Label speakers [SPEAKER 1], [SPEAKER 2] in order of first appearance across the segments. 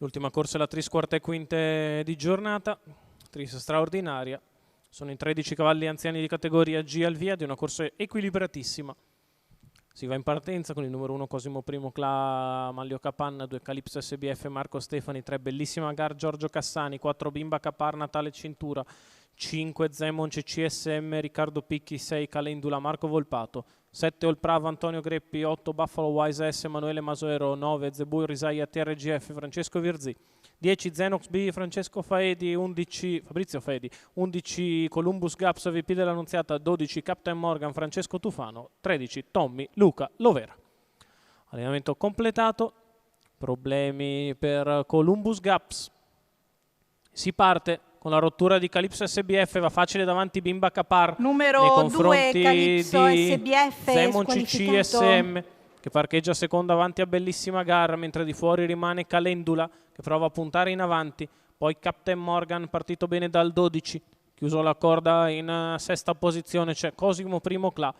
[SPEAKER 1] L'ultima corsa è la Tris Quarte Quinte di giornata, Tris straordinaria. Sono in 13 cavalli anziani di categoria G al via di una corsa equilibratissima. Si va in partenza con il numero 1 Cosimo I Cla Manlio Capanna, 2 Calypso SBF Marco Stefani, 3 Bellissima Gar Giorgio Cassani, 4 Bimba Capar Natale Cintura, 5 Zemon CCSM Riccardo Picchi, 6 Calendula Marco Volpato, 7 Olprava Antonio Greppi, 8 Buffalo Wise S Emanuele Masoero, 9 Zebu Risaia TRGF Francesco Virzì, 10 Zenox B Francesco Faedi, 11 Fabrizio Faedi, 11 Columbus Gaps VP dell'Annunziata, 12 Captain Morgan Francesco Tufano, 13 Tommy Luca Lovera. Allenamento completato, problemi per Columbus Gaps. Si parte con la rottura di Calypso SBF, va facile davanti Bimba Capar
[SPEAKER 2] numero
[SPEAKER 1] nei confronti
[SPEAKER 2] 2 Calypso
[SPEAKER 1] di
[SPEAKER 2] SBF
[SPEAKER 1] Zemon CCSM che parcheggia seconda avanti a Bellissima Gara, mentre di fuori rimane Calendula che prova a puntare in avanti, poi Captain Morgan partito bene dal 12, chiuso la corda in sesta posizione c'è Cosimo I Cla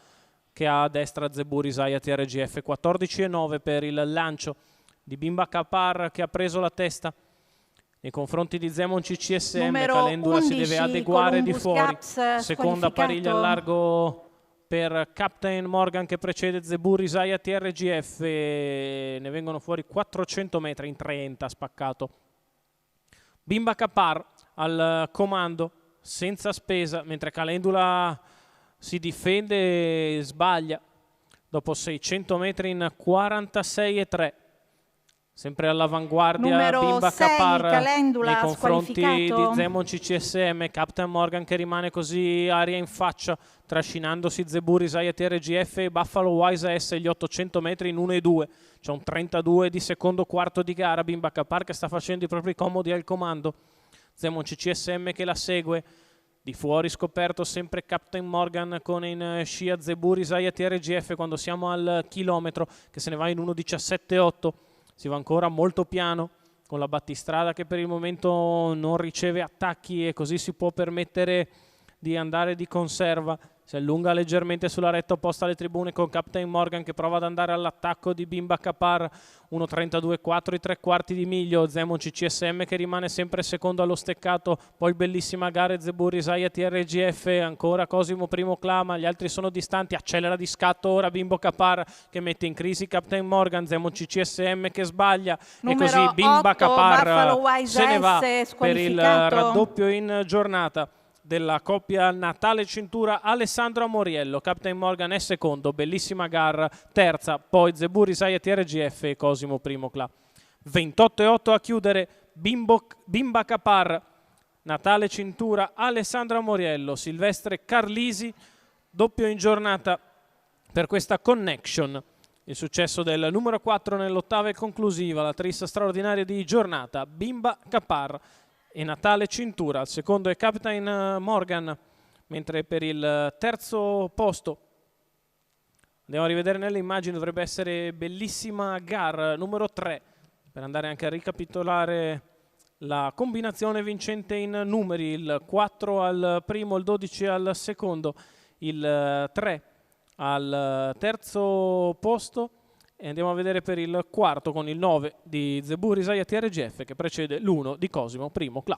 [SPEAKER 1] che ha a destra Zebu Risaia TRGF, 14,9 per il lancio di Bimba Capar che ha preso la testa. Nei confronti di Zemon CCSM
[SPEAKER 2] numero
[SPEAKER 1] Calendula
[SPEAKER 2] 11,
[SPEAKER 1] si deve adeguare
[SPEAKER 2] Columbus
[SPEAKER 1] di fuori,
[SPEAKER 2] Gaps,
[SPEAKER 1] seconda pariglia al largo per Captain Morgan che precede Zebu Risaia TRGF, ne vengono fuori 400 metri in 30 spaccato. Bimba Capar al comando senza spesa, mentre Calendula si difende e sbaglia dopo 600 metri in 46,3. Sempre all'avanguardia
[SPEAKER 2] numero
[SPEAKER 1] Bimba
[SPEAKER 2] 6,
[SPEAKER 1] Capar
[SPEAKER 2] Calendula,
[SPEAKER 1] nei confronti di
[SPEAKER 2] squalificato.
[SPEAKER 1] Zemon CCSM, Captain Morgan che rimane così aria in faccia, trascinandosi Zebu Risaia TRGF e Buffalo Wise S gli 800 metri in 1,2. C'è un 32 di secondo quarto di gara, Bimba Capar che sta facendo i propri comodi al comando. Zemon CCSM che la segue. Di fuori scoperto sempre Captain Morgan con in scia Zebu Risaia TRGF quando siamo al chilometro che se ne va in 1,17,8. Si va ancora molto piano con la battistrada che per il momento non riceve attacchi e così si può permettere di andare di conserva. Si allunga leggermente sulla retta opposta alle tribune con Captain Morgan che prova ad andare all'attacco di Bimba Capar, 1.32,4 i 3/4 di miglio. Zemon CCSM che rimane sempre secondo allo steccato, poi Bellissima Gara Zebu Risaia TRGF, ancora Cosimo I Clama, gli altri sono distanti, accelera di scatto ora Bimbo Capar che mette in crisi Captain Morgan, Zemon CCSM che sbaglia
[SPEAKER 2] numero
[SPEAKER 1] e così Bimba
[SPEAKER 2] 8,
[SPEAKER 1] Capar se ne va per il raddoppio in giornata della coppia Natale Cintura. Alessandro Amoriello, Captain Morgan è secondo, Bellissima Gar terza, poi Zebu Risaia TRGF e Cosimo I Cla. 28,8 a chiudere Bimba Capar, Natale Cintura, Alessandro Amoriello, Silvestre Carlisi, doppio in giornata per questa connection. Il successo del numero 4 nell'ottava e conclusiva, la Tris straordinaria di giornata, Bimba Capar e Natale Cintura. Al secondo è Captain Morgan, mentre per il terzo posto andiamo a rivedere nelle immagini, dovrebbe essere Bellissima Gar numero 3 per andare anche a ricapitolare la combinazione vincente in numeri, il 4 al primo, il 12 al secondo, il 3 al terzo posto. E andiamo a vedere per il quarto con il 9 di Zebu Risaia TRGF che precede l'1 di Cosimo I Cla.